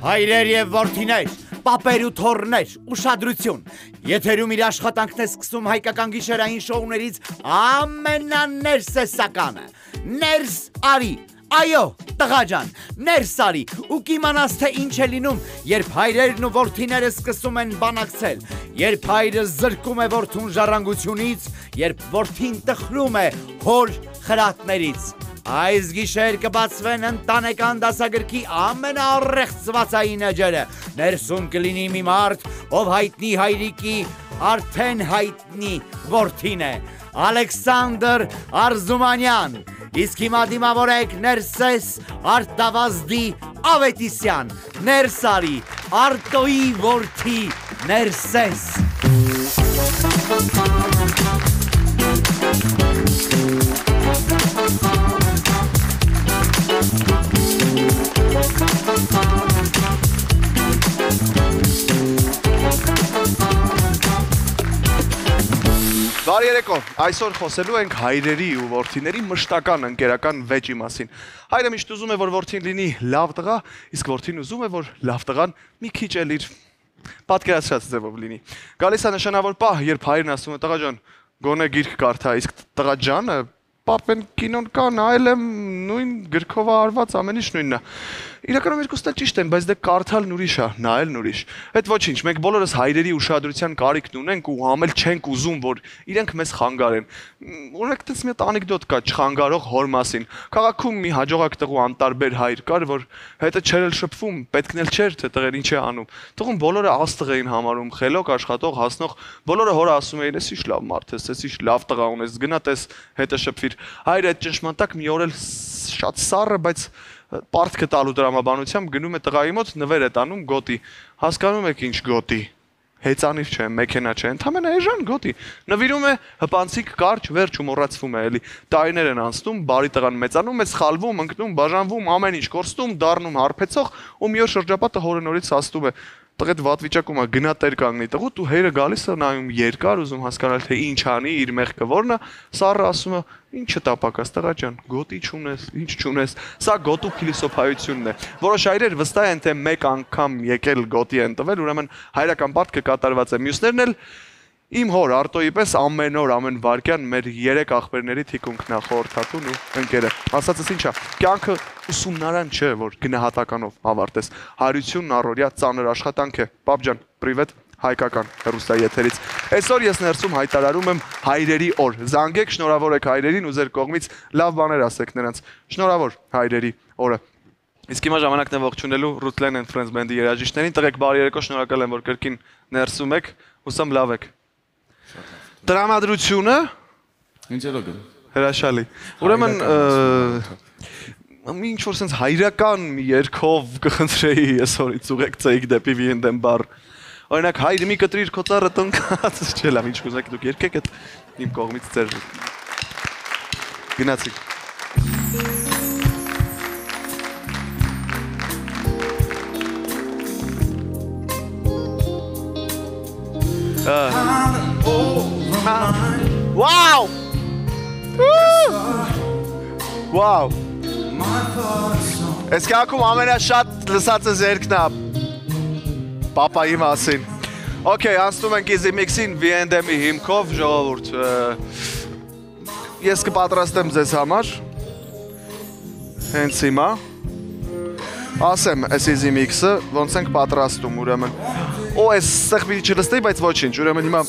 Հայրեր եւ որդիներ, պապեր ու թոռներ, ուշադրություն։ Եթերում իր աշխատանքն է սկսում հայկական գիշերային շոուներից ամենաներսեսականը։ Ներս արի, այո, տղաջան, ներս արի ու կիմանաս թե ինչ է լինում, երբ հայրերն ու որդիները սկսում են բանակցել, երբ հայրը զրկում է որդուն ժառանգությունից, երբ որդին տխրում է հոր խրատներից։ Այս գիշեր կբացվեն ընտանեկան դասագրքի ամենաառեղծվածային էջերը։ Ներսում կլինի մի մարդ, ով հայտնի հայրիկի արդեն հայտնի որդին է, Ալեքսանդր Արզումանյան։ Իսկ հիմա դիմավորեք Ներսես Արտավազդի Ավետիսյան, ներս արի, Արտոյի որդի Ներսես։ Բարի երեկո, այսօր խոսելու ենք հայրերի ու որդիների մշտական ընկերական վեճի մասին։ Հայրը միշտ ուզում է, որ որդին լինի լավ տղա, իսկ որդին ուզում է, որ լավ տղան մի քիչ էլ իր պատկերացրած ձևով լինի։ Գալիս է նշանավոր պահ, երբ հայրն ասում է տղաջան, գոնե գիրք կարդա, իսկ տղաջանը պապեն կինոն կա, նայել եմ նույն գրքով արված, ամեն ինչ նույնն է։ Իրականում երկուսն էլ ճիշտ են, բայց դե կարդալն ուրիշ է, նայելն ուրիշ։ Այդ ոչինչ, մենք բոլորս հայրերի ուշադրության կարիքն ունենք ու համել չենք ուզում, որ իրենք մեզ խանգարեն։ Օրինակ, այդպես մի հատ անեկդոտ կա չխանգարող հոր մասին։ Քաղաքում մի հաջողակ տղու անտարբեր հայր կար, որ հետը չէր էլ շփվում, պետքն էլ չէր, թե տղեր ինչ է անում։ Տղուն բոլորը աստղ էին համարում, խելոք, աշխատող, հասնող, բոլորը հորը ասում էին, «Էս ինչ լավ մարդ ես, էս ինչ լավ տղա ունես, գնա տես, հետը շփվիր»։ Հայրը այդ ճնշմանտակ մի օր էլ շատ սառը, բայց պարտքը տալու դրամաբանությամբ գնում է տղայի մոտ, նվեր է տանում գոտի։ Հասկանում եք ինչ գոտի։ Հեծանիվ չէ, մեքենա չէ, ընդամենը էժան գոտի։ Նվիրում է հպանցիկ կարճ, վերջ ու մոռացվում է էլի։ Տարիներ են անցնում, բարի տղան մեծանում է, սխալվում, ընկնում, բաժանվում, ամեն ինչ կորստում, դառնում հարբեցող ու մի օր շրջապատը հորը նորից ասում է. տղետ վատ վիճակում է, գնա տեր կանգնի տղուտ ու հերը գալիս է նայում երկար, ուզում հասկանալ թե ինչ անի, իր մեղքը որն է, սառը ասում է, ինչը տապակաս տղա ջան, գոտի չունես, ինչ չունես, սա գոտու փիլիսոփայությունն է։ Որոշ հայրեր վստահ են, թե մեկ անգամ եկել գոտի են տվել, ուրեմն հայրական պարտքը կատարված է։ Մյուսներն էլ իմ հոր Արտոյի պես ամեն օր, ամեն վայրկյան մեր 3 աղբերների թիկունքն է, խորհրդատուն ու ընկերը։ Ասածս ինչ է, կյանքը ուսումնարան չէ, որ գնահատականով ավարտես։ Հայրությունն առօրյա ծանր աշխատանք է։ Պապ ջան, պրիվետ, հայկական հեռուստայի եթերից։ Այսօր ես ներսում հայտարարում եմ հայրերի օր։ Զանգեք, շնորհավոր եք հայրերին ու ձեր կողմից լավ բաներ ասեք նրանց։ Շնորհավոր հայրերի օրը։ Իսկ հիմա ժամանակն է ողջունելու Rutland and Friends բենդի երաժիշտներին։ Տղեկ, բարի երեկո, շնորհակալ եմ, որ կրկին ներսում եք։ Հուսամ լավ եք։ Տրամադրությունը Ինչերով հրաշալի։ Ուրեմն ինչ որ sense հայրական մի երգով կխնդրեի այսօրից ուղեկցեիք դեպի Վիենդեմ բար։ Օրինակ հայր մի կտրիր քո ծառը տնկած, չէ՞ լավ, ինչ կուզեք դուք երգեք այդ իմ կողմից ձեր գնացիք։ Wow! Wow! Այս կյանքում ամենաշատ լսածը երգն է պապայի մասին։ Okay, անցնում ենք Easy Mix-ին Վիենդեմի հիմքով, ժողովուրդ։ Ես կպատրաստեմ ձեզ համար։ Հենց հիմա։ Ասեմ, այս Easy Mix-ը ոնց ենք պատրաստում, ուրեմն։ Օ, այս ստեղ պիտի չլսնեի, բայց ոչինչ, ուրեմն հիմա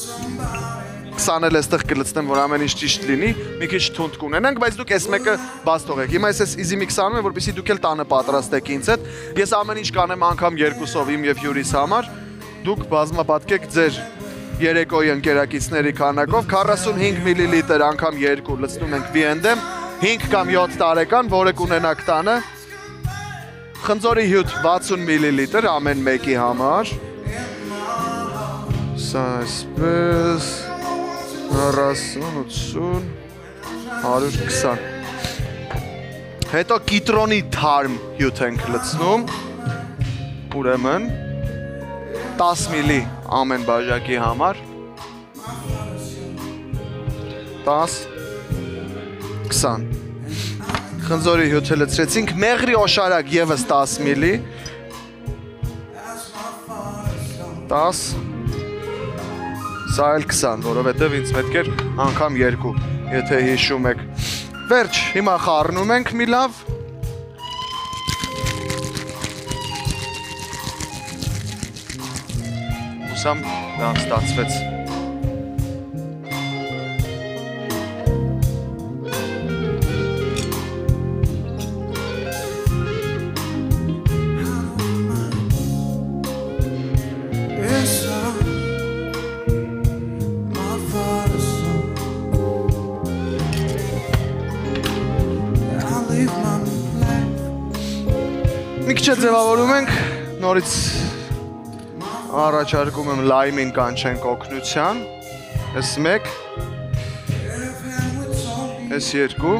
20 էլ էստեղ կլցնեմ, որ ամեն ինչ ճիշտ լինի, մի քիչ թունդ կունենանք, բայց դուք այս մեկը բաց թողեք։ Հիմա ես Easy Mix անում եմ, որպեսզի դուք էլ տանը պատրաստեք ինձ հետ։ Ես ամեն ինչ կանեմ անգամ երկուսով իմ եւ հյուրիս համար։ Դուք բազմապատկեք ձեր երեկոյի ընկերակիցների քանակով 45 մլ անգամ 2 լցնում ենք Վիենդեմ, 5 կամ 7 տարեկան, որը կունենաք տանը։ Խնձորի հյութ 60 մլ ամեն մեկի համար։ Սա այսպես 40, 80, 120։ Հետո կիտրոնի թարմ հյութ ենք լցնում, ուրեմն 10 մլի ամեն բաժակի համար, 10, 20։ Խնձորի հյութը լցրեցինք, մեղրի օշարակ եւս 10 միլի։ 10 Սա էլ 20, որովհետև ինձ պետք էր անգամ 2, եթե հիշում եք։ Վերջ, հիմա խառնում ենք մի լավ։ Ուսամ դա ստացվեց։ Մի քիչ ձևավորում ենք, նորից առաջարկում եմ լայմին կանչենք օգնության, այս 1, այս 2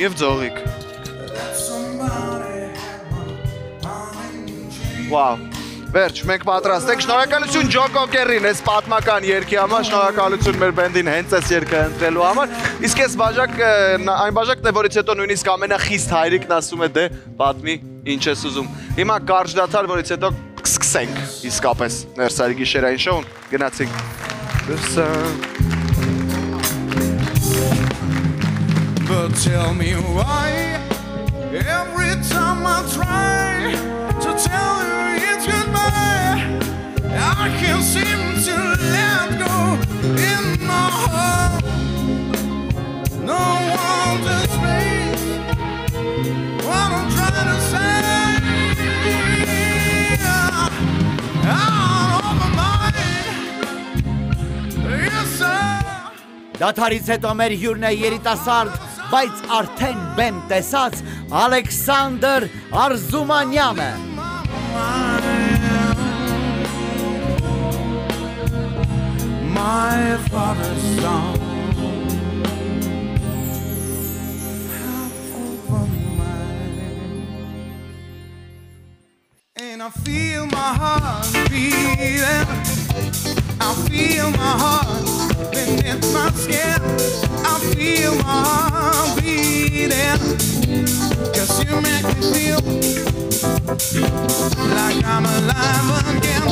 և ձողիկ։ Վավ, վերջ, մենք պատրաստ ենք, շնորհակալություն Ջոկո Կերին, այս պատմական երգի համար, շնորհակալություն մեր բենդին հենց այս երգը ընտրելու համար, իսկ այս այն բաժակն է, որից հետո նույնիսկ ամենախիստ հայրիկն ասում է դե պատմի ինչ ես ուզում։ Հիմա կարճ դադար, որից հետո կսկսենք իսկապես Ներսարի գիշերային շոուն, գնացինք։ But tell me why every time I try to tell you it's goodbye I can't seem to let go in my heart. No one's space what I'm trying to say. Out of my mind. Yes sir. Դաթարից հետո մեր հյուրն է երիտասարդ, բայց արդեն բեմ տեսած Ալեքսանդր Արզումանյանը։ My father's song over mine, and I feel my heart beating. I feel my heart beneath my skin. I feel my heart beating. 'Cause you make me feel like I'm alive again.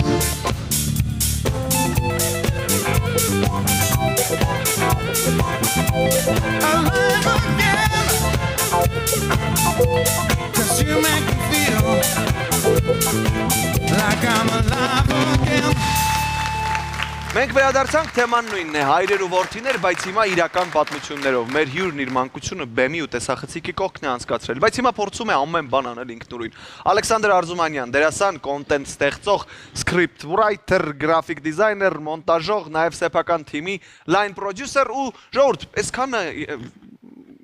Alive again. 'Cause you make me feel like I'm alive again. Մենք վերադարձանք թեման նույնն է, հայրեր ու որդիներ, բայց հիմա իրական պատմություններով։ Մեր հյուրն իր մանկությունը բեմի ու տեսախցիկի կողքն է անցկացրել, բայց հիմա փորձում է ամեն բան անել ինքնուրույն։ Ալեքսանդր Արզումանյան, դերասան, կոնտենտ ստեղծող, script writer, graphic designer, մոնտաժող, նաև սեփական թիմի line producer ու ժողովուրդ, այսքանը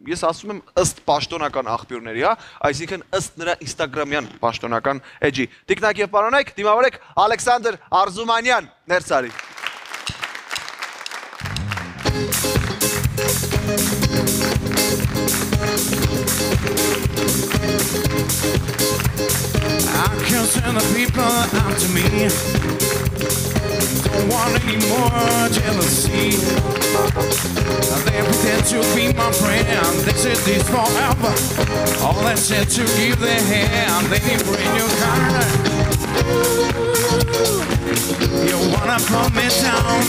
ես ասում եմ ըստ պաշտոնական աղբյուրների, հա, այսինքն ըստ նրա Instagram-յան պաշտոնական էջի։ Տիկնակ եւ պարոնայք, դիմավորեք Ալեքսանդր Արզումանյան, Ներսարի։ I can't send the people out to me. Don't want any more jealousy. They pretend to be my friend. They said this forever. All they said to give their hand. They didn't bring your card. You wanna put me down.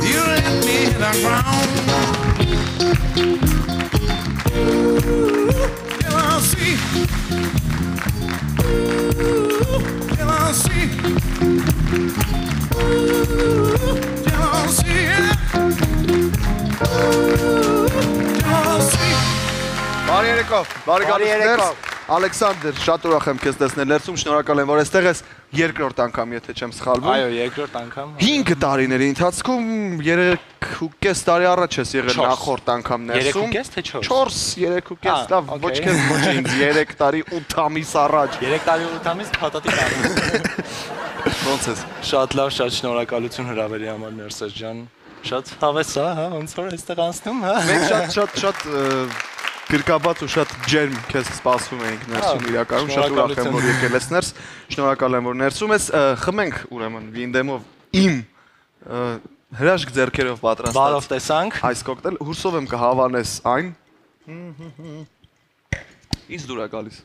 You let me hit the ground. Can I see? Can I see? Can I see? Can I see? Բարի երեկո, բարի գալուց Ալեքսանդր, շատ ուրախ եմ քեզ տեսնել ներսում, շնորհակալ եմ, որ այստեղ ես երկրորդ անգամ, եթե չեմ սխալվում։ Այո, երկրորդ անգամ։ 5 տարիների ընթացքում 3.5 տարի առաջ ես եղել նախորդ անգամ ներսում։ 3.5 թե 4։ 4, 3.5, լավ, ոչ քեզ, ոչ ինձ, 3 տարի 8 ամիս առաջ։ 3 տարի 8 ամիս փաթաթի տանը։ Ոնց ես։ Շատ լավ, շատ շնորհակալություն հրավերի համար Ներսես ջան։ Շատ հավես է, հա, ոնց որ այստեղ անցնում, հա։ Մենք շատ գրկաբաց ու շատ ջերմ քեզ սպասում էինք ներսում իրականում, շատ ուրախ եմ, որ եկել ես ներս, շնորհակալ եմ, որ ներսում ես, խմենք ուրեմն վինդեմով իմ Հրաշք ձեռքերով պատրաստած։ Բարով տեսանք։ Այս կոկտեյլ հուրսով եմ կհավանես այն։ Ինչ դուր է գալիս։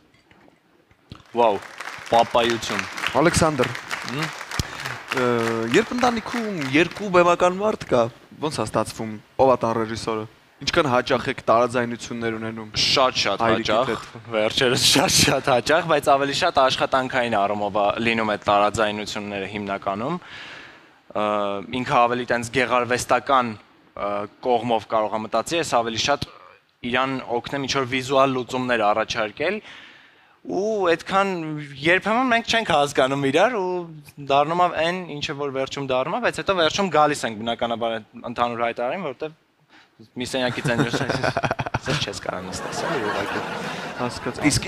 Վաու, պապայություն։ Ալեքսանդր։ Երբ ընտանիքում երկու բեմական մարդ կա, ոնց է ստացվում, ով է տան ռեժիսորը։ Ինչքան հաճախ եք տարաձայնություններ ունենում։ Շատ հաճախ, վերջերս շատ հաճախ, բայց ավելի շատ աշխատանքային առումով լինում է տարաձայնությունները հիմնականում։ Ինքը ավելի տենց գեղարվեստական կողմով կարող է մտածի, ես ավելի շատ իրան օգնեմ ինչ-որ վիզուալ լուծումներ առաջարկել ու այդքան երբեմն մենք չենք հասկանում իրար ու դառնում է այն ինչը որ վերջում դառնում է, բայց հետո վերջում գալիս ենք բնականաբար ընդհանուր հայտարարին, որովհետև մի սենյակից են ես չես կարող նստել ուղղակի հասկաց։ Իսկ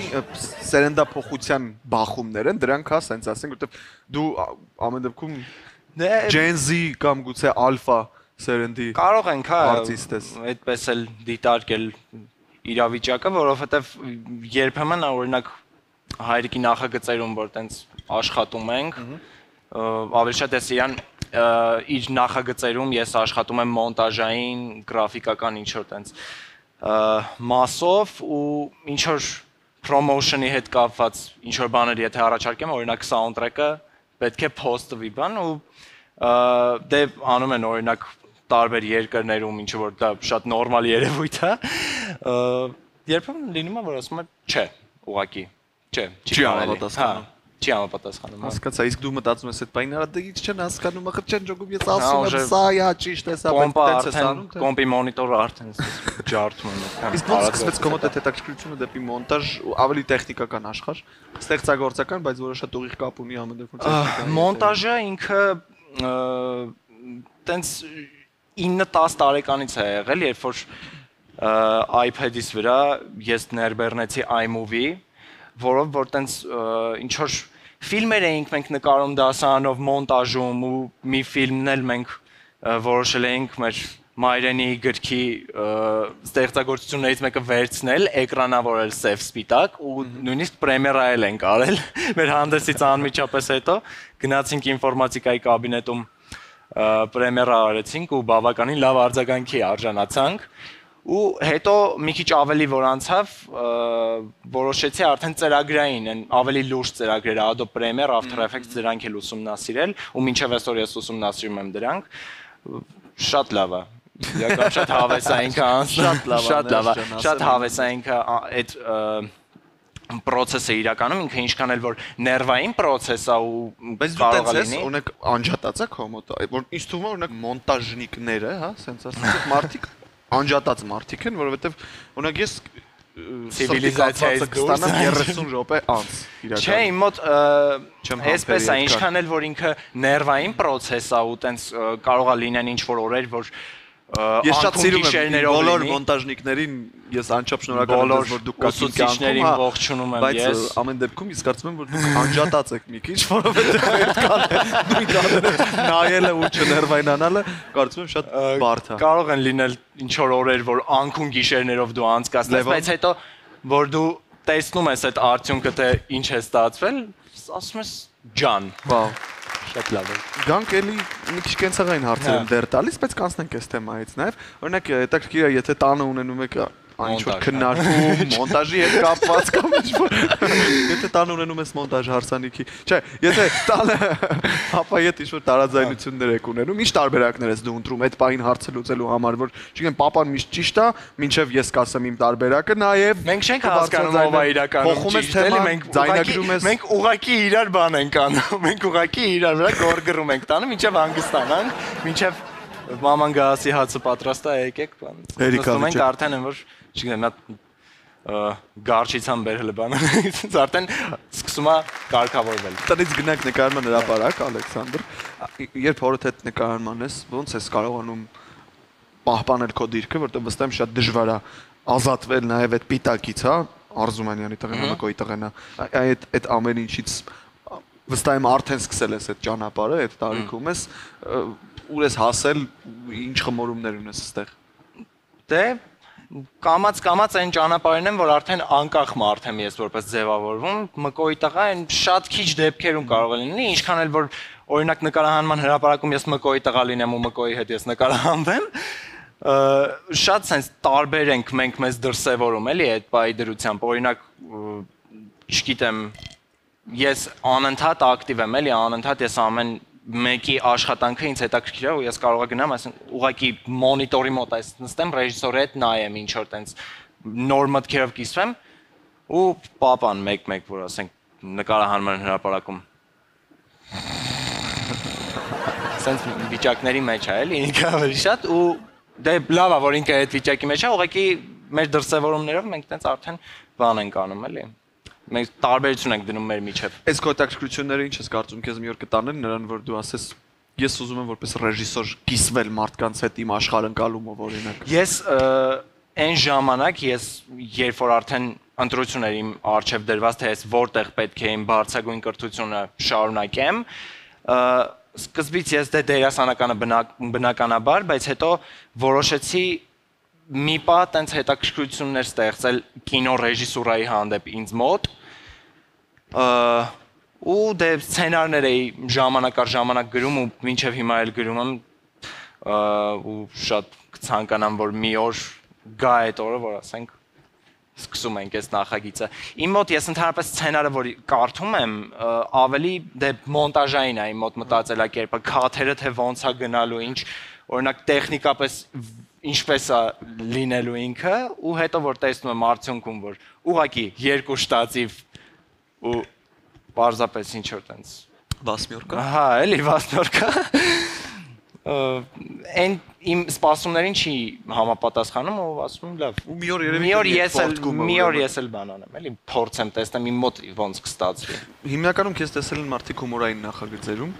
սերնդափոխության բախումներ են, դրանք հա սենց ասենք, որովհետև դու ամեն դեպքում Gen Z կամ գուցե Alpha սերնդի կարող ենք հա արտիստ ես։ այդպես էլ դիտարկել իրավիճակը, որովհետև երբեմն օրինակ հայրիկի նախագծերում որ տենց աշխատում ենք, ավելի շատ ես իրան իր նախագծերում ես աշխատում եմ մոնտաժային, գրաֆիկական ինչ-որ տենց մասով ու ինչ-որ promotion-ի հետ կապված ինչ-որ բաներ եթե առաջարկեմ, օրինակ soundtrack-ը պետք է post-վի բան ու դե անում են օրինակ տարբեր երկրներում ինչ որ դա շատ նորմալ երևույթ է երբեմն լինում է որ ասում է չէ ուղակի չէ չի համապատասխանում չի համապատասխանում հասկացա իսկ դու մտածում ես այդ բանը արա դե ինչ չեն հասկանում ախր չեն ճոգում ես ասում եմ սա է ճիշտ է սա բայց տենց է անում կոմպի մոնիտորը արդեն ջարդում է իսկ ոնց սկսվեց կոմոդ այդ հետաքրքրությունը դեպի մոնտաժ ավելի տեխնիկական աշխարհ ստեղծագործական բայց որը շատ ուղիղ կապ ունի ամեն դեպքում տեխնիկայի մոնտաժը ինքը տենց 9-10 տարեկանից է եղել, երբ որ iPad-ից վրա ես ներբեռնեցի iMovie, որով որ տենց ինչ որ ֆիլմեր էինք մենք նկարում դասարանով մոնտաժում ու մի ֆիլմն էլ մենք որոշել էինք մեր մայրենի գրքի ստեղծագործություններից մեկը վերցնել, էկրանավորել սև սպիտակ ու նույնիսկ պրեմիերայել ենք արել մեր հանդեսից անմիջապես հետո գնացինք ինֆորմատիկայի կաբինետում պրեմիերա արեցինք ու բավականին լավ արձագանքի արժանացանք ու հետո մի քիչ ավելի որ անցավ որոշեցի արդեն ծրագրային են ավելի լուրջ ծրագրերը Adobe Premiere, After Effects դրանք էլ ուսումնասիրել ու մինչև այսօր ես ուսումնասիրում եմ դրանք շատ լավ է Իրական շատ հավեսային կա շատ հավեսային կա այդ պրոցեսը իրականում ինքը ինչքան էլ որ ներվային պրոցես է ու բայց դու տենց ես օրինակ անջատած է կոմոդ որ ինձ թվում է օրինակ մոնտաժնիկները հա սենց ասած մարդիկ անջատած մարդիկ են որովհետև օրինակ ես ցիվիլիզացիայից կստանամ 30 րոպե անց իրականում չէ իմ մոտ այսպես է ինչքան էլ որ ինքը ներվային պրոցես է ու տենց կարող է լինեն ինչ որ օրեր որ Ես շատ սիրում եմ բոլոր մոնտաժնիկներին ես անչափ շնորհակալ եմ որ դուք կացին ուսուցիչներին ողջունում եմ ես բայց ամեն դեպքում ես կարծում եմ որ դուք անջատած եք մի քիչ որովհետև այդ կանը նայելը ու չներվայնանալը կարծում եմ շատ բարդ է կարող են լինել ինչ որ օրեր որ անքուն գիշերներով դու անցկացնես բայց հետո որ դու տեսնում ես այդ արդյունքը թե ինչ է ստացվել ասում ես ջան վաու շատ լավ է Գանք էլի մի քիչ կենցաղային հարցեր եմ դեռ տալիս, բայց կանցնենք այս թեմայից նաև։ Օրինակ, հետաքրքիր է, եթե տանը ունենում եք ինչ-որ քննարկում, մոնտաժի հետ կապված կամ ինչ-որ եթե տանը ունենում ես մոնտաժ հարսանիքի, չէ, եթե տանը ապա եթե ինչ-որ տարաձայնություններ եք ունենում, ինչ տարբերակներ ես դու ընտրում այդ պահին հարցը լուծելու համար, որ չգիտեմ, papan միշտ ճիշտ է, մինչև ես կասեմ իմ տարբերակը, նաև մենք չենք հասկանում ով է իրականում ճիշտ, էլի մենք ձայնագրում ես մենք ուղակի իրար բան ենք անում, մենք ուղակի իրար վրա գորգռում ենք տանը, մինչև հանգստանանք, մինչև մաման գասի հացը պատրաստ է, եկեք բան։ Նստում ենք արդեն են որ չգիտեմ, գարչից համ բերել է բանը, արդեն սկսում է կարգավորվել։ Տնից գնանք նկարման հրապարակ, Ալեքսանդր, երբ հորդ հետ նկարման ես, ոնց ես կարողանում պահպանել քո դիրքը, որտեղ վստահ եմ շատ դժվար է ազատվել նաև այդ պիտակից, հա, Արզումանյանի տղեն, Մակոյի տղենա, այդ ամեն ինչից վստահ եմ արդեն սկսել ես այդ ճանապարհը, այդ տարիքում ես, ուր ես հասել, ինչ խմորումներ ունես այստեղ։ Դե կամած այն ճանապարհին եմ, որ արդեն անկախ մարդ եմ ես որպես ձևավորվում, մկոյի տղա այն շատ քիչ դեպքերում կարող է լինի, ինչքան էլ որ օրինակ նկարահանման հրապարակում ես մկոյի տղա լինեմ ու մկոյի հետ ես նկարահանվեմ, շատ sense տարբեր ենք մենք մեզ դրսևորում, էլի այդ բայ դրությամբ, օրինակ, չգիտեմ, ես անընդհատ ակտիվ եմ, էլի անընդհատ ես ամեն մեկի աշխատանքը ինձ հետաքրքիր է ու ես կարող եմ գնամ, այսինքն ուղղակի մոնիտորի մոտ այս նստեմ, ռեժիսորի հետ նայեմ ինչ որ տենց նոր մտքերով կիսվեմ ու պապան մեկ-մեկ որ ասենք նկարահանման հրապարակում sense վիճակների մեջ է, էլի ինքը ավելի շատ ու դե լավ է որ ինքը այդ վիճակի մեջ է, ուղղակի մեր դրսևորումներով մենք տենց արդեն բան ենք անում, էլի մենք տարբերություն ենք դնում մեր միջև։ Այս կոտակցությունները ինչ ես կարծում քեզ մի օր կտանեն նրան որ դու ասես ես ուզում եմ որպես ռեժիսոր կիսվել մարդկանց հետ իմ աշխարհընկալումով օրինակ։ Ես այն ժամանակ ես երբ որ արդեն ընտրություններ իմ արժև դրված թե ես որտեղ պետք է իմ բարձրագույն կրթությունը շարունակեմ, սկզբից ես դե դերասանականը բնականաբար, բայց հետո որոշեցի մի պա տենց հետաքրքրություններ ստեղծել կինո ռեժիսուրայի հանդեպ ինձ մոտ ու դե սցենարներ էի ժամանակ առ ժամանակ գրում ու մինչև հիմա էլ գրում եմ ու շատ կցանկանամ որ մի օր գա այդ օրը որ ասենք սկսում ենք այս նախագիծը իմ մոտ ես ընդհանրապես սցենարը որ կարդում եմ ավելի դե մոնտաժային է իմ մոտ մտածելակերպը քաթերը թե ոնց է գնալու ինչ օրինակ տեխնիկապես ինչպես է լինելու ինքը ու հետո որ տեսնում եմ արդյունքում որ ուղղակի երկու շտացիվ ու պարզապես ինչ որ տենց վասմյորկա հա էլի վասմյորկա այն իմ սպասումներին չի համապատասխանում ու ասում լավ ու մի օր երևի մի օր ես էլ բան անեմ էլի փորձեմ տեսնեմ իմ մոտ ոնց կստացվի հիմնականում քեզ տեսել են մարդիկ հումորային նախագծերում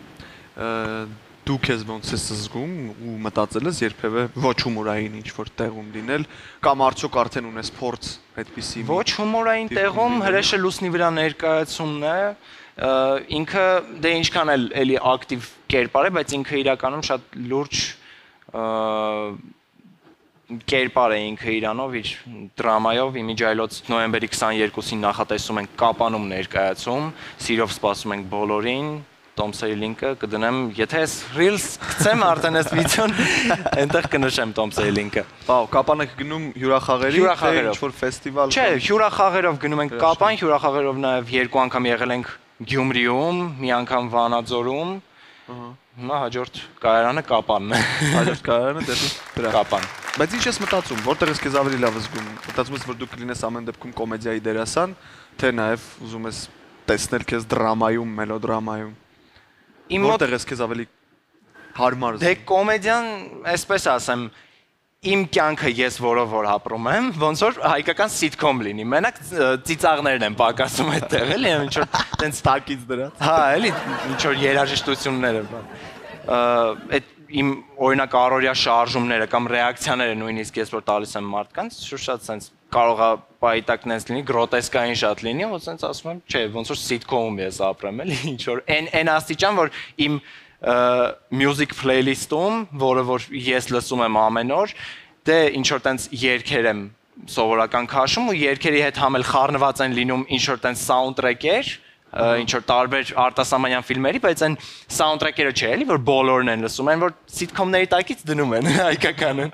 դու քեզ ոնց ես զգում ու մտածել ես երբևէ ոչ հումորային ինչ որ տեղում լինել կամ արդյոք արդեն ունես փորձ այդպիսի ոչ հումորային տեղում հրեշը լուսնի վրա ներկայացումն է ինքը դե ինչքան էլ էլի ակտիվ կերպար է բայց ինքը իրականում շատ լուրջ կերպար է ինքը իրանով իր դրամայով իմիջայլոց նոյեմբերի 22-ին նախատեսում ենք կապանում ներկայացում սիրով սպասում ենք բոլորին Տոմսերի լինկը կդնեմ, եթե ես Reels գցեմ արդեն այս վիդեոն, այնտեղ կնշեմ Տոմսերի լինկը։ Պաու, կապան եք գնում հյուրախաղերի, թե ինչ-որ ֆեստիվալ։ Չէ, հյուրախաղերով գնում ենք կապան, հյուրախաղերով նաև երկու անգամ եղել ենք Գյումրիում, մի անգամ Վանաձորում։ Հիմա հաջորդ կայարանը կապանն է։ Հաջորդ կայարանը դեպի դրա կապան։ Բայց ինչ ես մտածում, որտեղ ես քեզ ավելի լավ զգում։ Մտածում ես, որ դու կլինես ամեն դեպքում կոմեդիայի դերասան, թե նաև ուզում ես տեսնել քեզ դրամայում, մելոդրամայում։ Որտեղ ես քեզ ավելի հարմար զգում։ Դե կոմեդիան, այսպես ասեմ, իմ կյանքը ես որով որ ապրում եմ, ոնց որ հայկական սիթքոմ լինի։ Մենակ ծիծաղներն են պակասում այդտեղ, էլի, ինչ որ տենց տակից դրած։ Հա, էլի, ինչ որ երաժշտությունները, այդ իմ օրինակ առօրյա շարժումները կամ ռեակցիաները նույնիսկ ես որ տալիս եմ մարդկանց, շատ sense կարող է պայտակնես լինի, գրոտեսկային շատ լինի, ու sense ասում եմ, չէ, ոնց որ սիթքոմում ես ապրեմ, էլի, ինչ որ այն աստիճան, որ իմ music playlist-ում, որը որ ես լսում եմ ամեն օր, դե ինչ որ տենց երգեր եմ սովորական քաշում ու երգերի հետ համել խառնված են լինում ինչ որ տենց soundtrack-եր, ինչ որ տարբեր արտասահմանյան ֆիլմերի, բայց այն soundtrack-երը չէ, էլի, որ բոլորն են լսում, այն որ sitcom-ների տակից դնում են հայկականը։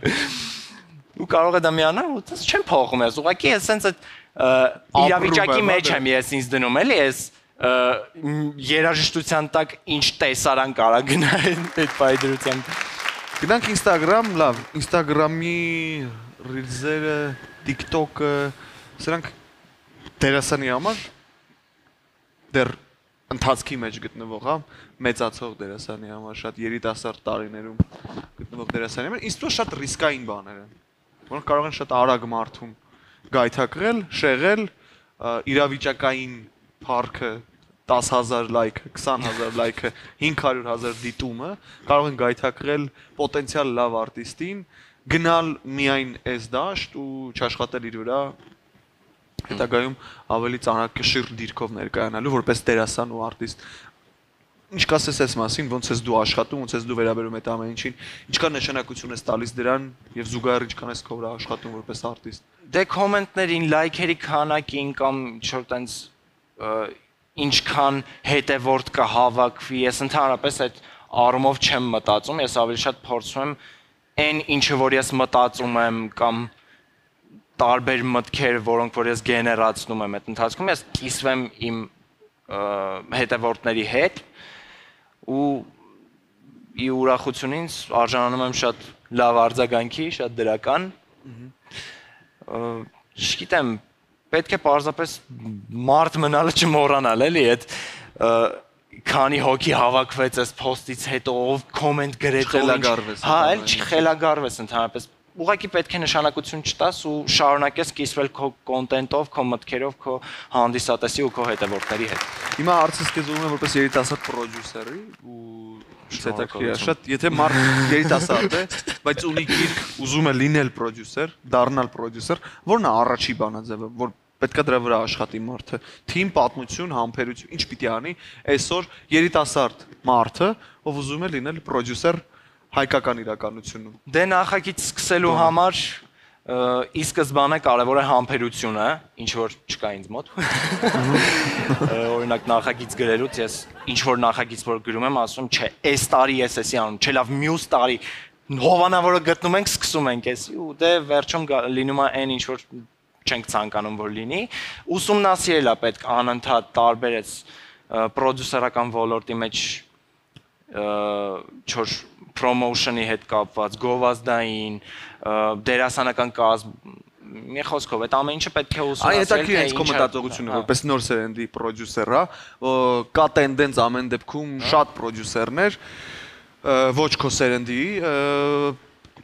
Ու կարող է դա միանալ, ու դες չեմ փոխում ես, ուղղակի ես sense այդ իրավիճակի մեջ եմ ես ինձ դնում, էլի, ես երաժշտության տակ ինչ տեսարան կարա գնալ այդ բայդրությամբ։ Գնանք Instagram, լավ, Instagram-ի Reels-երը, TikTok-ը, սրանք դերասանի համար դեռ ընթացքի մեջ գտնվող, հա, մեծացող դերասանի համար, շատ երիտասարդ տարիներում գտնվող դերասանի համար, ինձ թվում է շատ ռիսկային բաներ են, որոնք կարող են շատ արագ մարդում գայթակղել, շեղել, իրավիճակային փառքը 10,000 լայքը, 20,000 լայքը, 500,000 դիտումը կարող են գայթակղել պոտենցիալ լավ արտիստին, գնալ միայն այս դաշտ ու չաշխատել իր վրա հետագայում ավելի ծանրակշիռ դիրքով ներկայանալու որպես դերասան ու արտիստ։ Ինչ կասես այս մասին, ոնց ես դու աշխատում, ոնց ես դու վերաբերում այդ ամեն ինչին, ինչքան նշանակություն ես տալիս դրան եւ զուգահեռ ինչքան ես քո վրա աշխատում որպես արտիստ։ Դե կոմենտներին, լայքերի քանակին կամ ինչ-որ տենց ինչքան հետևորդ կհավաքվի, ես ընդհանրապես այդ առումով չեմ մտածում, ես ավելի շատ փորձում եմ այն ինչը որ ես մտածում եմ կամ տարբեր մտքեր, որոնք որ ես գեներացնում եմ այդ ընթացքում, ես կիսվեմ իմ հետևորդների հետ ու ի ուրախությունից արժանանում եմ շատ լավ արձագանքի, շատ դրական։ Չգիտեմ, պետք է պարզապես մարդ մնալը չմոռանալ, էլի, այդ քանի հոգի հավաքվեց այս post-ից հետո ով կոմենտ գրեց, Չխելագարվես։ հա, էլ չխելագարվես ընդհանրապես։ Ուղղակի պետք է նշանակություն չտաս ու շարունակես կիսվել քո կոնտենտով, քո մտքերով, քո հանդիսատեսի ու քո հետևորդների հետ։ Հիմա հարցս քեզ ուզում եմ որպես երիտասարդ պրոդյուսերի ու շատ եթե մարդ երիտասարդ է, բայց ունի գիրք, ուզում է լինել պրոդյուսեր, դառնալ պրոդյուսեր, ո՞րն է առաջի բանաձևը, որ պետքա դրա վրա աշխատի մարդը։ Թիմ, պատմություն, համբերություն, ինչ պիտի անի այսօր երիտասարդ մարդը, ով ուզում է լինել պրոդյուսեր հայկական իրականությունում։ Դե նախագիծ սկսելու համար ի սկզբանե կարևոր է համբերությունը, ինչ որ չկա ինձ մոտ։ Օրինակ նախագիծ գրելուց ես ինչ որ նախագիծ որ գրում եմ, ասում եմ, չէ, այս տարի ես էսի անում, չէ, լավ, մյուս տարի հովանավորը գտնում ենք, սկսում ենք էսի ու դե վերջում լինում է այն ինչ որ չենք ցանկանում որ լինի։ Ուսումնասիրել է պետք անընդհատ տարբեր այս պրոդյուսերական ոլորտի մեջ չոր promotion-ի հետ կապված, գովազդային, դերասանական կազմ, մի խոսքով, այդ ամեն ինչը պետք է ուսումնասիրել։ Այ հետաքրքիր է քո մտածողությունը, որպես նոր սերնդի պրոդյուսեր, հա, կա տենդենս ամեն դեպքում շատ պրոդյուսերներ, ոչ քո սերնդի,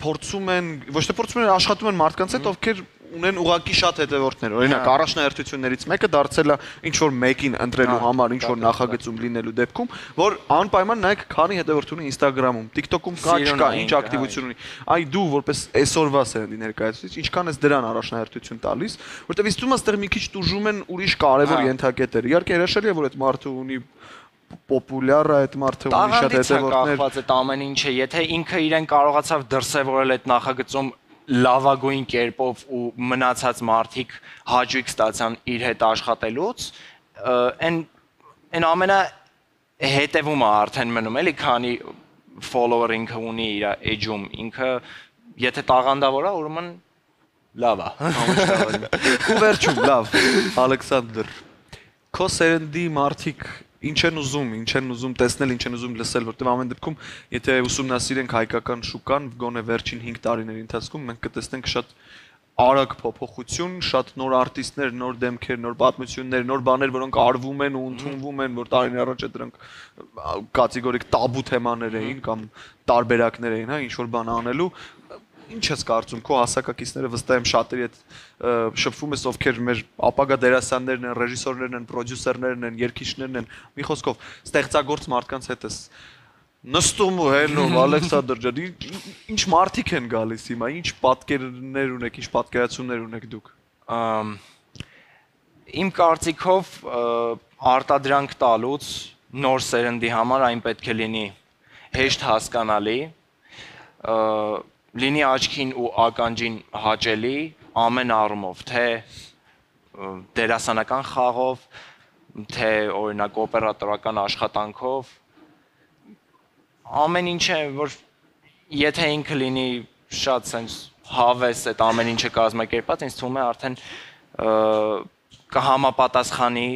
փորձում են, ոչ թե փորձում են, աշխատում են մարդկանց հետ, ովքեր ունեն ուղակի շատ հետևորդներ։ Օրինակ, առաջնահերթություններից մեկը դարձել է ինչ որ մեկին ընտրելու համար, ինչ որ նախագծում լինելու դեպքում, որ անպայման նայեք քանի հետևորդ ունի Instagram-ում, TikTok-ում կա, չկա, ինչ ակտիվություն ունի։ Այ դու որպես այսօրվա սերնդի ներկայացուցիչ, ինչքան ես դրան առաջնահերթություն տալիս, որտեղ իստում աստեղ մի քիչ տուժում են ուրիշ կարևոր ենթակետեր։ Իհարկե հրաշալի է, որ այդ մարդը ունի պոպուլյար է, այդ մարդը ունի շատ հետևորդներ։ Կախված այդ ամեն ինչը, եթե ինքը իրեն կարողացավ դրսևորել այդ նախագծում լավագույն կերպով ու մնացած մարդիկ հաճույք ստացան իր հետ աշխատելուց, այն ամենա հետևումը արդեն մնում էլի, քանի follower ինքը ունի իր edge-ում, ինքը եթե տաղանդավոր է, ուրեմն լավ է։ Ու վերջում, լավ, Ալեքսանդր, քո սերնդի մարդիկ ինչ են ուզում տեսնել, ինչ են ուզում լսել, որտեղ ամեն դեպքում, եթե ուսումնասիրենք հայկական շուկան, գոնե վերջին 5 տարիների ընթացքում մենք կտեսնենք շատ արագ փոփոխություն, շատ նոր արտիստներ, նոր դեմքեր, նոր պատմություններ, նոր բաներ, որոնք արվում են ու ընդունվում են, որ տարիներ առաջ դրանք կատեգորիկ տաբու թեմաներ էին կամ տարբերակներ էին, հա, ինչ որ բան անելու։ Ինչ ես կարծում, քո հասակակիցները վստահ եմ շատերի հետ շփվում ես, ովքեր մեր ապագա դերասաններն են, ռեժիսորներն են, պրոդյուսերներն են, երգիչներն են, մի խոսքով, ստեղծագործ մարդկանց հետ ես նստում ու հելնում, Ալեքսանդր ջան, ինչ մարդիկ են գալիս հիմա, ինչ պատկերներ ունեք, ինչ պատկերացումներ ունեք դուք։ Իմ կարծիքով արտադրանք տալուց նոր սերնդի համար այն պետք է լինի հեշտ հասկանալի, լինի աչքին ու ականջին հաճելի ամեն առումով, թե դերասանական խաղով, թե օրինակ օպերատորական աշխատանքով, ամեն ինչ է, որ եթե ինքը լինի շատ sense հավես այդ ամեն ինչը կազմակերպած, ինձ թվում է արդեն կհամապատասխանի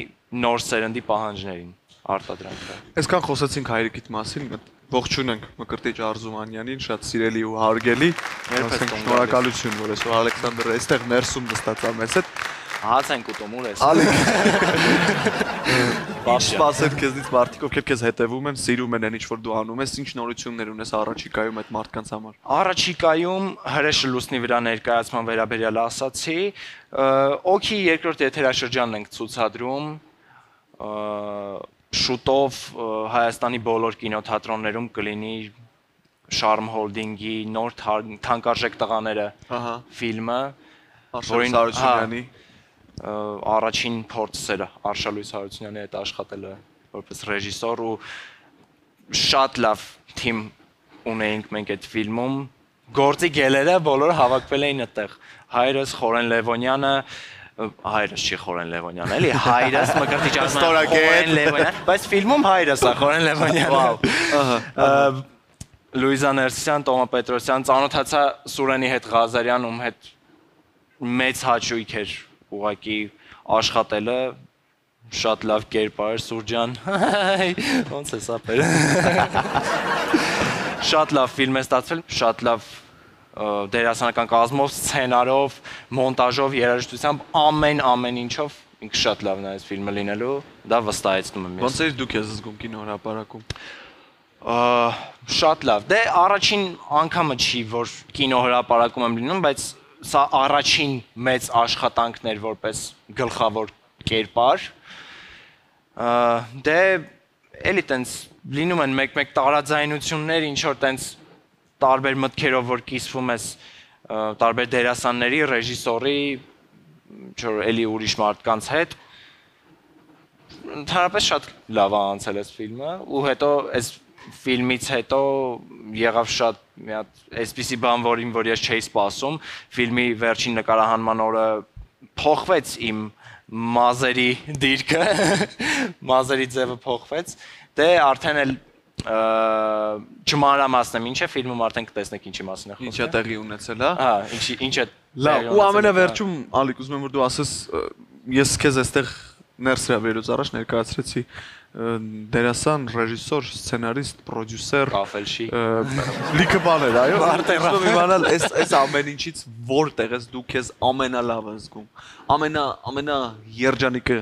նոր սերնդի պահանջներին արտադրանքը։ Այսքան խոսեցինք հայրիկիդ մասին, ողջունենք Մկրտիչ Արզումանյանին, շատ սիրելի ու հարգելի։ Շնորհակալություն, որ այսօր Ալեքսանդրը այստեղ ներսում նստած է մեզ հետ։ Հաց ենք ուտում, ուր ես։ Ինչ սպասել քեզնից մարդիկ, ովքեր քեզ հետևում են, սիրում են ինչ որ դու անում ես, ինչ նորություններ ունես առաջիկայում այդ մարդկանց համար։ Առաջիկայում հրեշը լուսնի վրա ներկայացման վերաբերյալ ասացի, օքի երկրորդ եթերաշրջանն ենք ցուցադրում, շուտով Հայաստանի բոլոր կինոթատրոններում կլինի Շարմ Հոլդինգի նոր թանկարժեք տղաները ֆիլմը, Արշալույս Հարությունյանի առաջին փորձս էր Արշալույս Հարությունյանի հետ աշխատելը որպես ռեժիսոր ու շատ լավ թիմ ունեինք մենք այդ ֆիլմում, գործի գելերը բոլորը հավաքվել էին այդտեղ։ Հայրս Խորեն Լևոնյանը, հայրս չի Խորեն Լևոնյանը, էլի հայրս Մկրտիչ Խորեն Լևոնյան, բայց ֆիլմում հայրս է Խորեն Լևոնյանը։ Լուիզա Ներսիսյան, Տոմա Պետրոսյան, ծանոթացա Սուրենի հետ Ղազարյան, ում հետ մեծ հաճույք էր ուղղակի աշխատելը, շատ լավ կերպար, Սուրջան, ոնց է սապեր։ Շատ լավ ֆիլմ է ստացվել, շատ լավ դերասանական կազմով, սցենարով, մոնտաժով, երաժշտությամբ, ամեն ինչով ինքը շատ լավն է այս ֆիլմը լինելու, դա վստահեցնում եմ ես։ Ոնց էր դուք ես զգում կինոհրապարակում։ Շատ լավ։ Դե առաջին անգամը չի, որ կինոհրապարակում եմ լինում, բայց սա առաջին մեծ աշխատանքն էր որպես գլխավոր կերպար։ Դե էլի տենց լինում են մեկ-մեկ տարաձայնություններ, ինչ որ տենց տարբեր մտքերով որ կիսվում ես տարբեր դերասանների, ռեժիսորի, չոր էլի ուրիշ մարդկանց հետ։ Ընդհանրապես շատ լավ է անցել այս ֆիլմը, ու հետո այս ֆիլմից հետո եղավ շատ մի հատ այսպիսի բան, որ ես չէի սպասում, ֆիլմի վերջին նկարահանման օրը փոխվեց իմ մազերի դիրքը, մազերի ձևը փոխվեց, դե արդեն էլ չմանրամասնեմ ինչ է, ֆիլմում արդեն կտեսնեք ինչի մասին է խոսքը։ Ինչ է տեղի ունեցել, հա։ Հա, ինչ է։ Լավ, ու ամենավերջում Ալիկ ուզում եմ որ դու ասես ես քեզ այստեղ ներս հրավիրելուց առաջ ներկայացրեցի դերասան, ռեժիսոր, սցենարիստ, պրոդյուսեր, կաֆելշի, լիքը բաներ, այո։ Ուզում եմ իմանալ այս ամեն ինչից որտեղ ես դու քեզ ամենալավը զգում։ Ամենա երջանիկը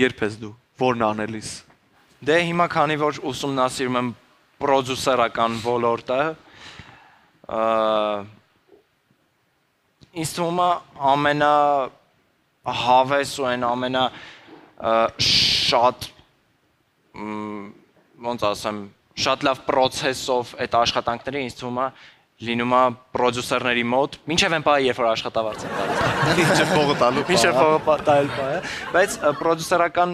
երբ ես դու, որն անելիս։ Դե հիմա քանի որ ուսումնասիրում եմ պրոդյուսերական ոլորտը, ինձ թվում է ամենահավես ու այն ամենաշատ ոնց ասեմ, շատ լավ պրոցեսով այդ աշխատանքները ինձ թվում է լինում է պրոդյուսերների մոտ, մինչև այն պահը, երբ որ աշխատավարձ են տալիս։ Մինչև փողը տալու պահը։ Մինչև փողը տալու պահը, բայց պրոդյուսերական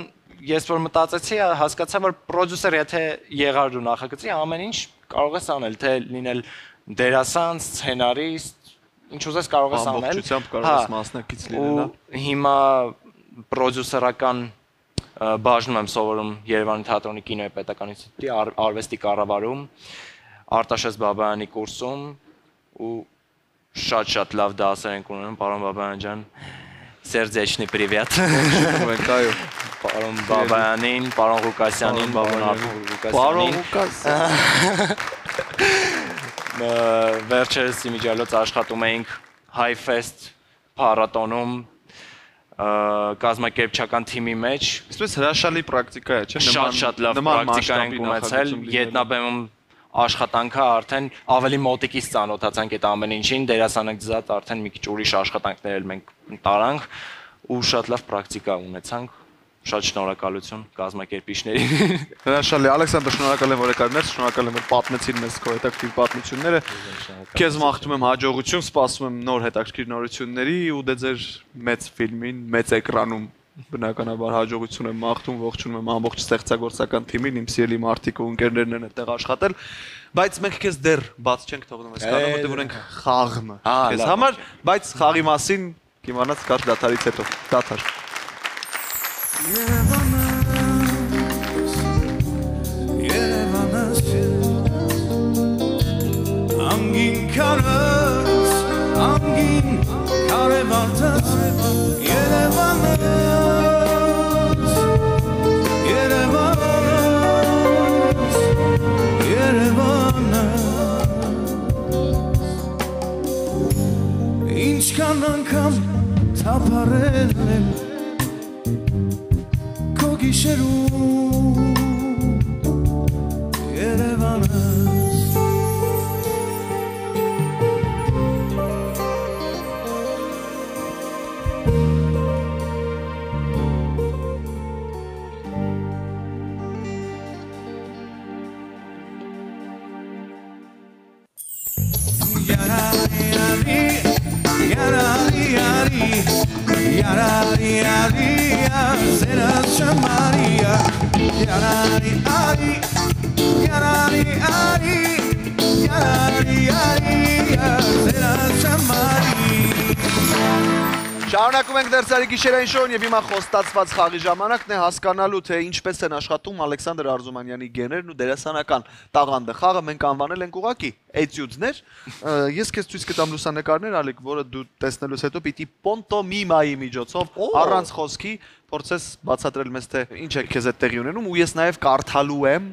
ես որ մտածեցի, հասկացա, որ պրոդյուսեր եթե եղար դու նախագծի, ամեն ինչ կարող ես անել, թե լինել դերասան, սցենարիստ, ինչ ուզես կարող ես անել։ Ամբողջությամբ կարող ես մասնակից լինել, հա։ Հիմա պրոդյուսերական բաժնում եմ սովորում Երևանի թատրոնի կինոյի պետական ինստիտուտի արվեստի կառավարում, Արտաշես Բաբայանի կուրսում ու շատ լավ դասեր ենք ունենում, պարոն Բաբայան ջան, Սերդեչնի պրիվետ։ Պարոն Բաբայանին, պարոն Ղուկասյանին, պարոն Ղուկասյանին։ Վերջերս իմիջիալոց աշխատում էինք Հայֆեստ փառատոնում կազմակերպչական թիմի մեջ։ Իսկույն հրաշալի պրակտիկա է, չէ՞։ Շատ լավ պրակտիկա ենք ունեցել, Ետնաբեմում աշխատանքը արդեն ավելի մոտիկից ծանոթացանք այդ ամեն ինչին, դերասանակ դզատ արդեն մի քիչ ուրիշ աշխատանքներ էլ մենք տարանք ու շատ լավ պրակտիկա ունեցանք։ Շատ շնորհակալություն կազմակերպիչներին։ Հրաշալի, Ալեքսանդր, շնորհակալ եմ որ եկար ներս, շնորհակալ եմ որ պատմեցին մեզ քո հետաքրքիր պատմությունները։ Քեզ մաղթում եմ հաջողություն, սպասում եմ նոր հետաքրքիր նորությունների ու դե ձեր մեծ ֆիլմին, մեծ էկրանում բնականաբար հաջողություն եմ մաղթում, ողջունում եմ ամբողջ ստեղծագործական թիմին, իմ սիրելի մարդիկ ու ընկերներն են այդտեղ աշխատել, բայց մենք քեզ դեռ բաց չենք թողնում այսքանը, որտեղ ունենք խաղը քեզ համար, բայց խաղի մասին կիմանաս կարճ դադարից հետո։ Դադար։ Yerevanız Angin karız Angin kare vardır Yerevanız Yerevanız Yerevanız İnç kanan kam taparelem Gişeru Yerevanız Yarari yari Yarari yari Yarari yari Será chamaria Yarari ari Yarari Շարունակում ենք դերձարի գիշերային շոուն եւ հիմա խոստացված խաղի ժամանակն է հասկանալու թե ինչպես են աշխատում Ալեքսանդր Արզումանյանի գեներն ու դերասանական տաղանդը։ Խաղը մենք անվանել ենք ուղակի էտյուդներ։ Ես քեզ ցույց կտամ լուսանկարներ, Ալեք, որը դու տեսնելուց հետո պիտի պոնտոմիմայի միջոցով առանց խոսքի փորձես բացատրել մեզ թե ինչ է քեզ այդ տեղի ունենում ու ես նաեւ կարդալու եմ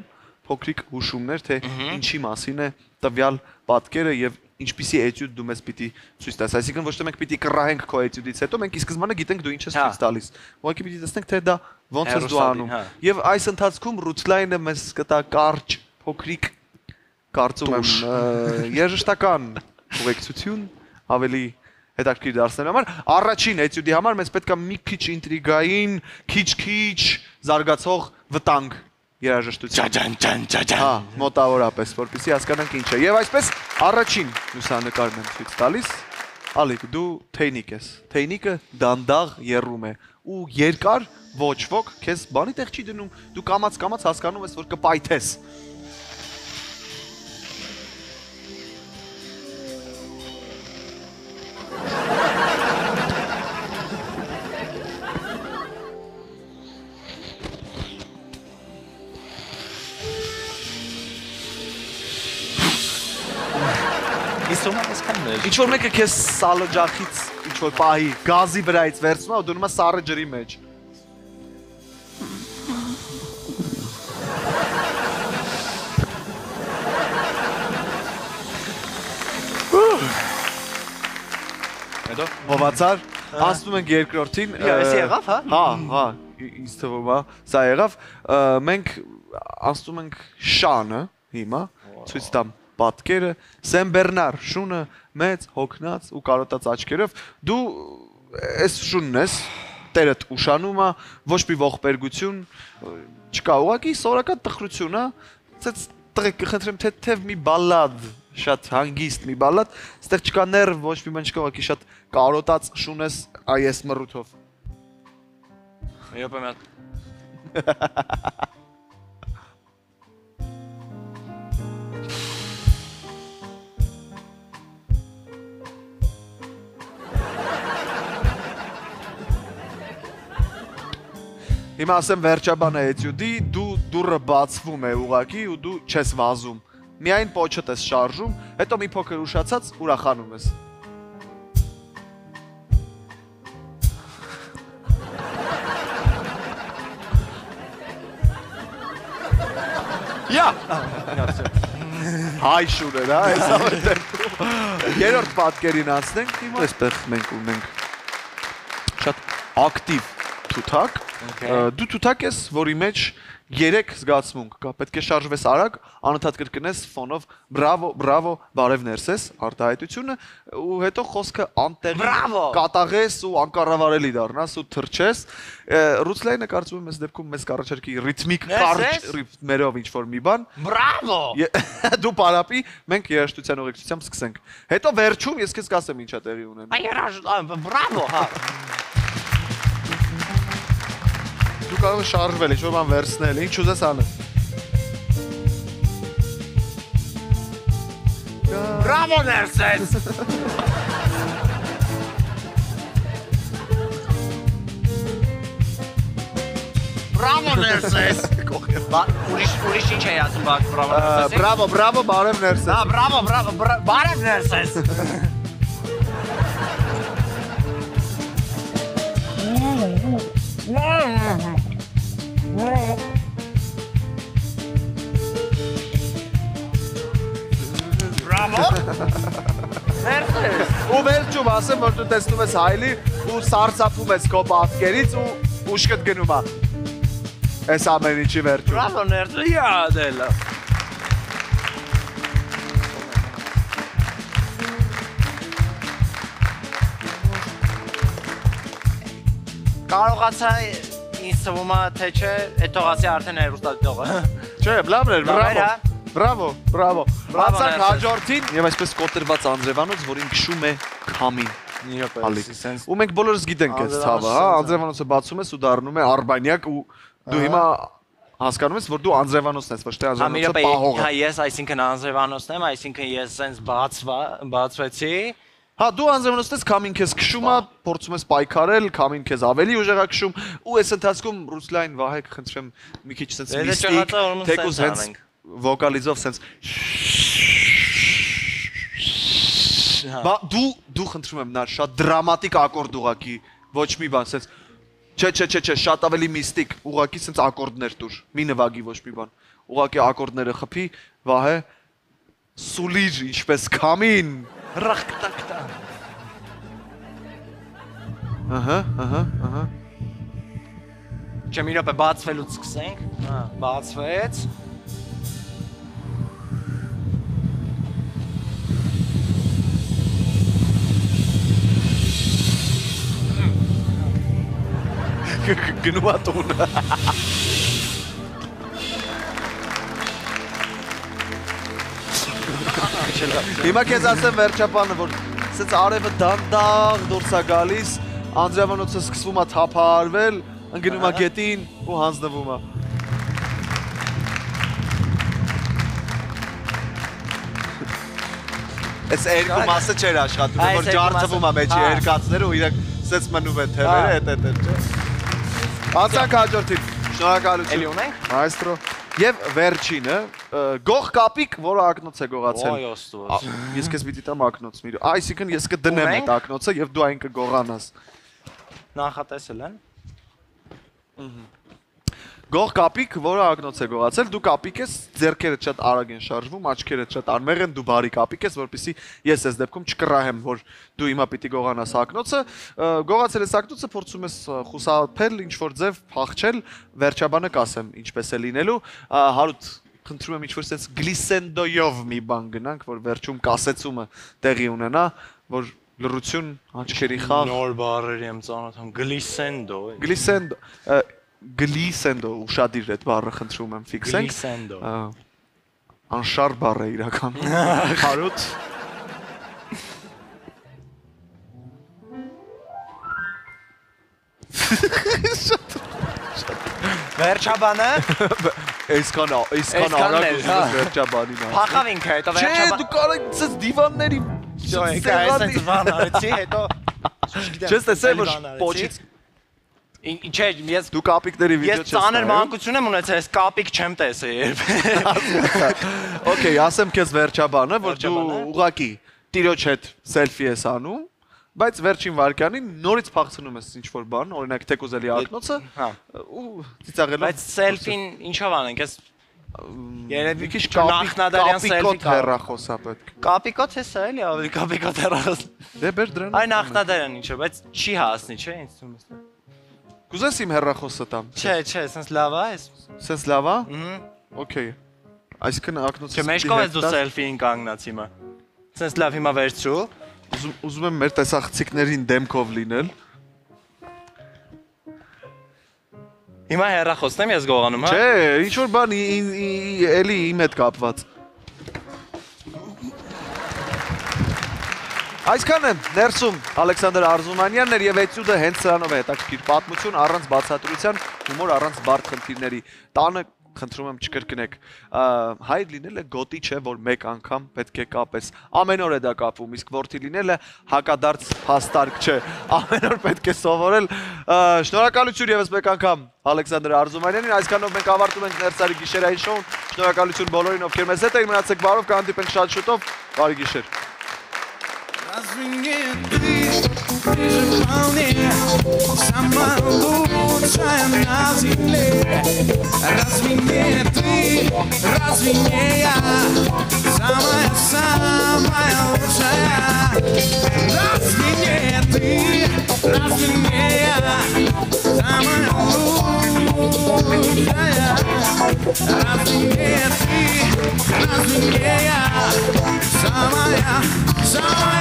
փոքրիկ հուշումներ թե ինչի մասին է տվյալ պատկերը եւ ինչպիսի էտյուդ դու մեզ պիտի ցույց տաս, այսինքն ոչ թե մենք պիտի կռահենք քո էտյուդից հետո մենք ի սկզբանե գիտենք դու ինչ ես ցույց տալիս։ Ուղղակի պիտի տեսնենք թե դա ոնց ես դու անում։ Եվ այս ընթացքում Ռուսլայնը մեզ կտա կարճ, փոքրիկ, կարծում եմ երաժշտական ուղեկցություն ավելի հետաքրքիր դարձնելու համար։ Առաջին էտյուդի համար մեզ պետք է մի քիչ ինտրիգային, քիչ զարգացող վտանգ երաժշտություն։ Հա, մոտավորապես, որպեսզի հասկանանք ինչ է։ Եվ այսպես առաջին լուսանկարն եմ ցույց տալիս։ Ալիկ, դու թեյնիկ ես։ Թեյնիկը դանդաղ եռում է ու երկար ոչ ոք քեզ բանի տեղ չի դնում։ Դու կամաց հասկանում ես, որ կպայթես։ Ինչ-որ մեկը քեզ սալը ջախից ինչ-որ պահի գազի վրայից վերցնում է ու դնում է սառը ջրի մեջ։ Հետո մովացար, անցնում ենք երկրորդին։ Ես եղավ, հա։ Հա, ինձ թվում է, սա եղավ։ Մենք անցնում ենք շանը հիմա, ցույց տամ պատկերը, Սեն Բեռնար շունը մեծ, հոգնած ու կարոտած աչքերով, դու այս շունն ես, տերդ ուշանում է, ոչ մի ողբերգություն, չկա, ուղղակի սովորական տխրություն է, ցած տղեկ կխնդրեմ թեթև մի բալլադ, շատ հանգիստ մի բալլադ, այստեղ չկա ներվ, ոչ մի բան չկա, ուղղակի շատ կարոտած շուն ես այս մռութով։ Եփ եմ։ Հիմա ասեմ վերջաբանը էտյուդի, դու դուրը բացվում է ուղակի ու դու չես վազում։ Միայն պոչդ ես շարժում, հետո մի փոքր ուշացած ուրախանում ես։ Հայ շուրեր, հա, այս ավետերքում։ Երորդ պատկերին անցնենք հիմա։ Այստեղ մենք ունենք շատ ակտիվ թութակ։ Դու թութակ ես, որի մեջ 3 զգացմունք կա, պետք է շարժվես արագ, անընդհատ կրկնես ֆոնով բրավո, բրավո, բարև ներսես, արտահայտությունը ու հետո խոսքը անտեղի կատաղես ու անկառավարելի դառնաս ու թրջես։ Ռուսլայնը կարծում եմ այս դեպքում մեզ կառաջարկի ռիթմիկ կարճ ռիթմերով ինչ-որ մի բան։ Բրավո։ Դու պարապի, մենք երաժշտության ուղեկցությամբ սկսենք։ Հետո վերջում ես քեզ կասեմ ինչա տեղի ունենում։ Բրավո, հա։ Դու կարող ես շարժվել, ինչ-որ բան վերցնել, ինչ ուզես անել։ Բրավո ներսես։ Բրավո ներսես։ Ուրիշ ինչ է ասում բրավո ներսես։ Բրավո, բրավո, բարև ներսես։ Հա, բրավո, բրավո, բարև ներսես։ Բրավո։ Ներսես։ Ու վերջում ասեմ, որ դու տեսնում ես հայլի ու սարսափում ես քո պատկերից ու ուշքդ գնում է։ Այս ամեն ինչի վերջում։ Բրավո ներսես, յադելա։ Կարողացա ինձ թվում է թե չէ, այդ թողացի արդեն հեռուստադիտողը։ Չէ, լավն էր, բրավո։ Բրավո, բրավո։ Բացանք հաջորդին եւ այսպես կոտրված Անձրևանոց, որին քշում է քամին։ Ու մենք բոլորս գիտենք այս ցավը, հա, Անձրևանոցը բացում ես ու դառնում է արբանյակ ու դու հիմա հասկանում ես, որ դու Անձրևանոցն ես, ոչ թե Անձրևանոցը պահողը։ Հա, ես այսինքն Անձրևանոցն եմ, այսինքն ես սենց բացվեցի Հա, դու անձնավորապես ես քամին քեզ քշում է, փորձում ես պայքարել, քամին քեզ ավելի ուժեղ է քշում, ու այս ընթացքում Ռուսլայն Վահեկ խնդրեմ մի քիչ sense միստիկ, թեկուզ հենց վոկալիզով sense դու խնդրում եմ նա շատ դրամատիկ ակորդ ուղակի, ոչ մի բան, sense չէ, շատ ավելի միստիկ, ուղակի sense ակորդներ տուր, մի նվագի ոչ մի բան, ուղակի ակորդները խփի, Վահե սուլիր ինչպես քամին Ռախտակտա։ Ահա։ Չէ, մի րոպե բացվելուց սկսենք։ Հա, բացվեց։ Գնու ատուն։ Հիմա քեզ ասեմ վերջապանը, որ սենց արևը դանդաղ դուրս է գալիս, անձրևանոցը սկսվում է թափահարվել, ընկնում է գետին ու հանձնվում է։ Այս երկու մասը չէր աշխատում, որ ջարդվում է մեջի երկացները ու իրենք սենց մնում են թևերը, հետ, չէ։ Անցանք հաջորդին, շնորհակալություն։ Էլի ունենք։ Մայստրո։ Եվ վերջինը, գող կապիկ, որը ակնոց է գողացել։ Ոյ ոստուած։ Ես քեզ պիտի տամ ակնոց մի։ Այսինքն ես կդնեմ այդ ակնոցը եւ դու այն կգողանաս։ Նախատեսել են։ Գող կապիկ, որը ակնոց է գողացել, դու կապիկ ես, ձեռքերդ շատ արագ են շարժվում, աչքերդ շատ անմեղ են, դու բարի կապիկ ես, որպեսզի ես այս դեպքում չկռահեմ, որ դու հիմա պիտի գողանաս ակնոցը, գողացել ես ակնոցը, փորձում ես խուսափել, ինչ որ ձև փախչել, վերջաբանը կասեմ, ինչպես է լինելու, Հարութ, խնդրում եմ ինչ-որ sense գլիսենդոյով մի բան գնանք, որ վերջում կասեցումը տեղի ունենա, որ լռություն, աչքերի խաղ։ Նոր բառերի եմ ծանոթում, գլիսենդո։ Գլիսենդո, ուշադիր այդ բառը խնդրում եմ ֆիքսենք։ Գլիսենդո։ Անշար բառ է իրական։ Հարութ։ Վերջաբանը։ Այսքան արագ ուզում վերջաբանին։ Փախավ ինքը, հետո վերջաբան։ Չէ, դու կարող ես դիվանների։ Այս բան արեցի, հետո Չես տեսել որ պոչից Չէ, ես դու կապիկների վիդեո չես նայում։ Ես ծանր մանկություն եմ ունեցել, այս կապիկ չեմ տեսել երբեք։ Okay, ասեմ քեզ վերջաբանը, որ դու ուղակի տիրոջ հետ սելֆի ես անում, բայց վերջին վարքյանին նորից փախցնում ես ինչ-որ բան, օրինակ թեկուզելի ակնոցը, ու ծիծաղելով։ Բայց սելֆին ինչով անենք, ես երևի քիչ նախնադարյան սելֆի հեռախոսա պետք։ Կապիկոց է սա էլի, ավելի կապիկոց հեռախոս։ Դե բեր դրան։ Այն նախնադարյան ինչը, բայց չի հասնի, չէ՞, ինձ թվում է։ Կուզես իմ հեռախոսը տամ։ Չէ, սենց լավ է, Սենց լավ է։ Okay։ Այսինքն ակնոցը։ Չէ, մեջքով ես դու սելֆիին կանգնած հիմա։ Սենց լավ հիմա վերցրու։ Ուզում եմ մեր տեսախցիկներին դեմքով լինել։ Հիմա հեռախոսն եմ ես գողանում, հա։ Չէ, ինչ որ բան էլի իմ հետ կապված։ Այսքան է ներսում Ալեքսանդր Արզումանյանն էր եւ էտյուդը հենց սրանով է հետաքրքիր պատմություն առանց բացատրության, հումոր առանց բարդ խնդիրների։ Տանը խնդրում եմ չկրկնեք։ Հայր լինելը գոտի չէ, որ մեկ անգամ պետք է կապես։ Ամեն օր է դա կապում, իսկ որդի լինելը հակադարձ փաստարկ չէ։ Ամեն օր պետք է սովորել։ Շնորհակալություն եւս մեկ անգամ Ալեքսանդր Արզումանյանին։ Այսքանով մենք ավարտում ենք Ներսարի գիշերային շոուն։ Շնորհակալություն բոլորին, ովքեր մեզ հետ էին, мնացեք բարով, կհանդիպենք շատ шутով։ Բարի гիշեր։ Ближе вполне, самая лучшая на земле. Разве не ты, разве не я, самая лучшая? Разве не ты, разве не я, самая лучшая? Разве не ты, разве не я, самая